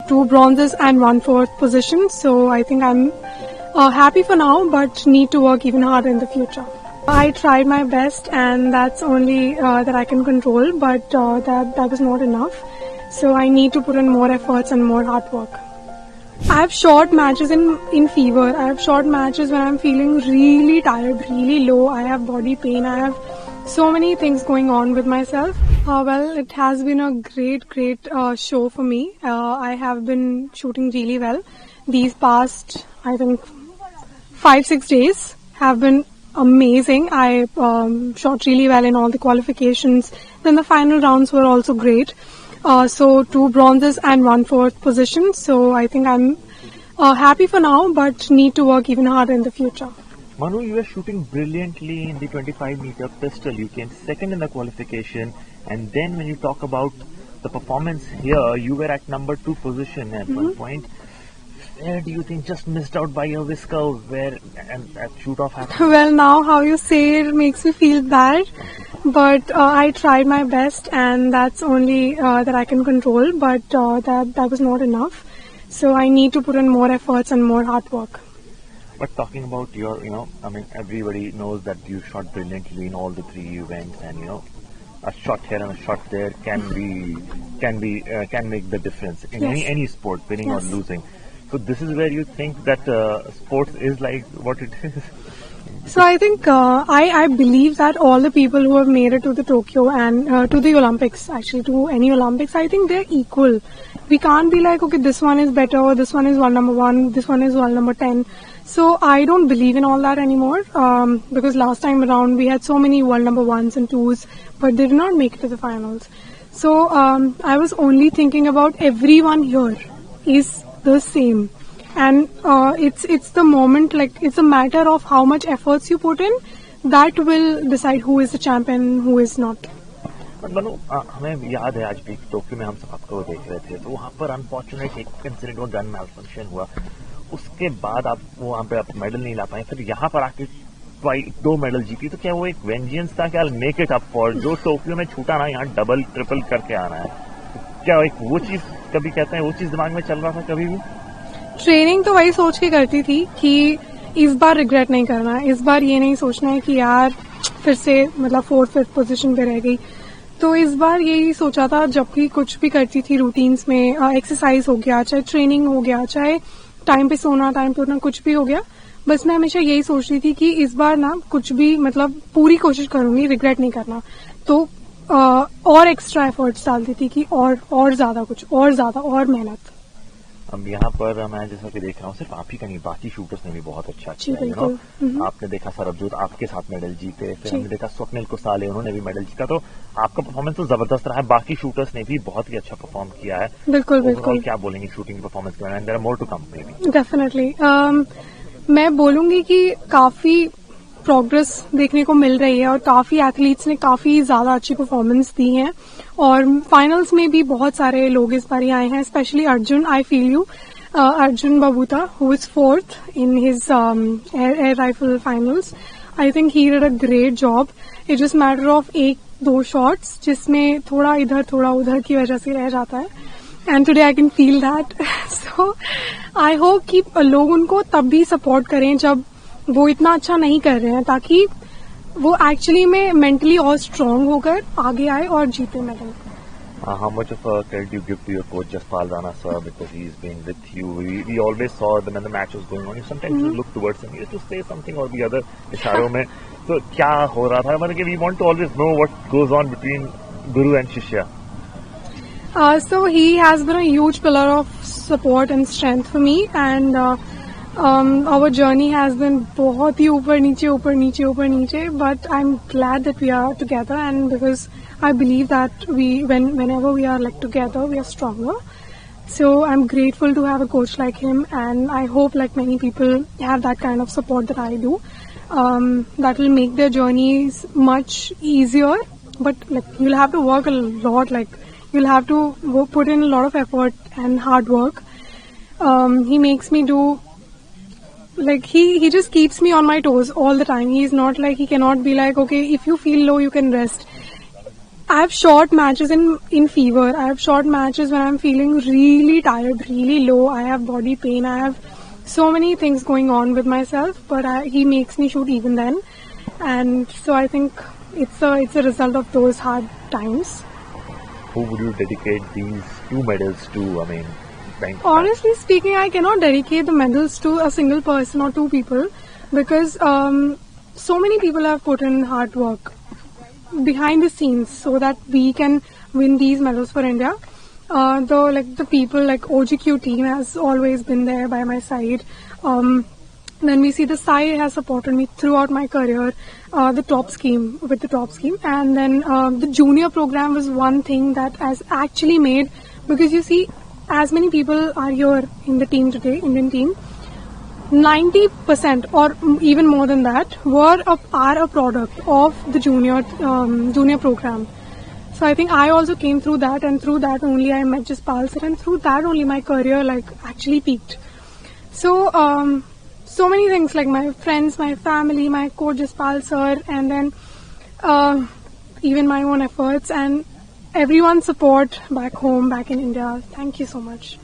2 bronzes and 1 fourth position. So I think I'm happy for now, but need to work even harder in the future. I tried my best, and that's only that I can control, but that was not enough. So I need to put in more efforts and more hard work. I have short matches in fever. I have short matches when I'm feeling really tired, really low. I have body pain. I have so many things going on with myself. Well, it has been a great show for me. I have been shooting really well. These past, I think, 5-6 days have been amazing. I shot really well in all the qualifications. Then the final rounds were also great. So 2 bronzes and 1 fourth position. So I think I'm happy for now, but need to work even harder in the future. Manu, you were shooting brilliantly in the 25-meter pistol. You came second in the qualification, and then when you talk about the performance here, you were at number 2 position at one point. Where do you think just missed out by a whisker and that shoot off happened? Well, now how you say it makes me feel bad, but I tried my best, and that's only that I can control, but that was not enough. So I need to put in more efforts and more hard work. But talking about your, everybody knows that you shot brilliantly in all the 3 events, and a shot here and a shot there can make the difference in any sport, winning or losing. So this is where you think that sports is like what it is. So I think I believe that all the people who have made it to the Tokyo and to the Olympics, actually to any Olympics, I think they're equal. We can't be like, okay, this one is better, or this one is world number 1, this one is world number 10. So I don't believe in all that anymore, because last time around we had so many world number 1s and 2s, but they did not make it to the finals. So I was only thinking about everyone here is the same. And it's the moment, like it's a matter of how much efforts you put in that will decide who is the champion, who is not. Manu, हमें याद है आज भी Tokyo में हम सब आपको देख रहे थे, तो वहाँ पर अनफॉर्चुनेट एक इंसिडेंट हुआ, गन मैलफंक्शन हुआ. उसके बाद आप वहाँ पे आप मेडल नहीं ला पाए, फिर यहाँ पर आके 2 मेडल जीती. तो क्या वो एक वेंजियंस था, क्या मेक इट अप फॉर जो टोक्यो में छूटा ना, यहाँ डबल ट्रिपल करके आना है? क्या एक वो चीज कभी कहते हैं वो चीज दिमाग में चल रहा था कभी भी? ट्रेनिंग तो वही सोच के करती थी कि इस बार रिग्रेट नहीं करना है, इस बार ये नहीं सोचना है कि यार फिर से मतलब 4th-5th पोजीशन पे रह गई. तो इस बार यही सोचा था, जब भी कुछ भी करती थी रूटीन्स में, एक्सरसाइज हो गया, चाहे ट्रेनिंग हो गया, चाहे टाइम पे सोना, टाइम पे उठना, कुछ भी हो गया, बस मैं हमेशा यही सोच रही थी कि इस बार ना कुछ भी मतलब पूरी कोशिश करूंगी, रिग्रेट नहीं करना. तो और एक्स्ट्रा एफर्ट्स डालती थी कि और ज्यादा कुछ, और ज्यादा और मेहनत. अब यहाँ पर मैं जैसा कि देख रहा हूँ, सिर्फ आप ही का नहीं, बाकी शूटर्स ने भी बहुत अच्छा किया. आपने देखा सरबजोत आपके साथ मेडल जीते, फिर हमने देखा स्वप्निल कुसाले, उन्होंने भी मेडल जीता. तो आपका परफॉर्मेंस तो जबरदस्त रहा है, बाकी शूटर्स ने भी बहुत ही अच्छा परफॉर्म किया है. बिल्कुल. क्या बोलेंगे शूटिंग परफॉर्मेंस के बारे में? There are more to come maybe. Definitely मैं बोलूंगी कि काफी प्रोग्रेस देखने को मिल रही है, और काफी एथलीट्स ने काफी ज्यादा अच्छी परफॉर्मेंस दी है, और फाइनल्स में भी बहुत सारे लोग इस बार आए हैं. Specially Arjun, I feel you, Arjun बबूता, who is 4th in his air rifle finals. I think he did a great job. It just matter of 1-2 shots जिसमें थोड़ा इधर थोड़ा उधर की वजह से रह जाता है, and today I can feel that. So I hope कि लोग उनको तब भी सपोर्ट करें जब वो इतना अच्छा नहीं कर रहे हैं, ताकि वो एक्चुअली में मेंटली और स्ट्रांग होकर आगे आए और जीते medal. How much of a credit you give to your coach Jaspal Rana sir, because he's been with you? We always saw that when the match was going on, you sometimes you look towards him, you used to say something or the other इशारों में. तो क्या हो रहा था? मतलब we want to always know what goes on between Guru and Shishya. So he has been a huge pillar of support and strength for me, and our journey has been बहुत ही ऊपर नीचे, but I'm glad that we are together, and because I believe that whenever we are like together, we are stronger. So I'm grateful to have a coach like him, and I hope like many people have that kind of support that I do. That will make their journeys much easier, but like you'll have to work a lot, like you'll have to put in a lot of effort and hard work. He makes me do, like he just keeps me on my toes all the time. He's not like, he cannot be like, okay, if you feel low you can rest. I have short matches in fever. I have short matches when I'm feeling really tired, really low. I have body pain. I have so many things going on with myself, but he makes me shoot even then. And so I think it's a result of those hard times. Who would you dedicate these 2 medals to? I mean, Honestly speaking, I cannot dedicate the medals to a single person or 2 people because so many people have put in hard work behind the scenes so that we can win these medals for India. The people like OGQ team has always been there by my side. Then we see the Sai has supported me throughout my career, the top scheme, and then the junior program was one thing that has actually made, because you see, as many people are here in the team today, Indian team, 90% or even more than that are a product of the junior program. So I think I also came through that, and through that only I met Jaspal sir, and through that only my career actually peaked. So so many things, like my friends, my family, my coach Jaspal sir, and then even my own efforts and everyone's support back home, back in India. Thank you so much.